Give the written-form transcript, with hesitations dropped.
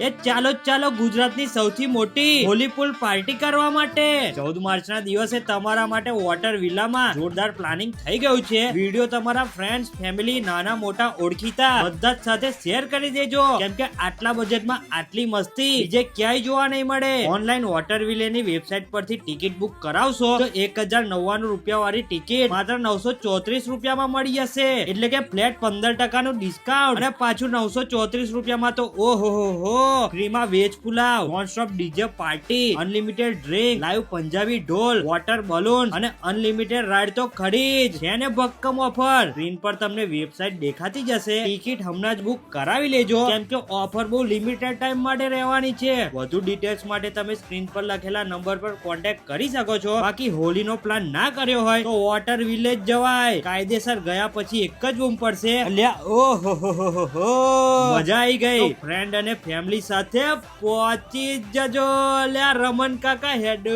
એ ચાલો ગુજરાતની સૌથી મોટી હોલી પૂલ પાર્ટી કરવા માટે 14 માર્ચના દિવસે તમારા માટે વોટર વિલામાં જોરદાર પ્લાનિંગ થઈ ગયું છે. વિડીયો તમારા ફ્રેન્ડ્સ, ફેમિલી, નાના મોટા ઓળખીતા બધા જ સાથે શેર કરી દેજો, કેમ કે આટલા બજેટમાં આટલી મસ્તી બીજે ક્યાંય જોવા નહીં મળે. ઓનલાઈન વોટર વિલેની વેબસાઇટ પરથી ટિકિટ બુક કરાવશો તો 1099 રૂપિયા વાળી ટિકિટ માત્ર 934 રૂપિયામાં મળી જશે, એટલે કે ફ્લેટ 15% નું ડિસ્કાઉન્ટ. અને પાછું 934 રૂપિયામાં તો ઓહો ફ્રીમાં veg pulao, non stop DJ party, unlimited drink, live Punjabi ઢોલ, વોટર બલૂન અને અનલિમિટેડ રાઈડ તો ખરી જ છે ને ભક્કમ ઓફર. સ્ક્રીન પર તમને વેબસાઇટ દેખાતી જશે. ટિકિટ હમણાં જ બુક કરાવી લેજો, કેમ કે ઓફર બહુ લિમિટેડ ટાઈમ માટે રહેવાની છે. વધુ ડિટેલ્સ માટે તમે સ્ક્રીન પર લખેલા નંબર પર કોન્ટેક્ટ કરી શકો છો. બાકી હોલીનો પ્લાન ના કર્યો હોય તો વોટર વિલેજ જવાય. કાયદેસર ગયા પછી એક જ બૂમ પડશે, ઓહો મજા આવી ગઈ. ફ્રેન્ડ અને ફેમિલી સાથે પહોંચી જજો. લ્યા રમન કાકા હેડ.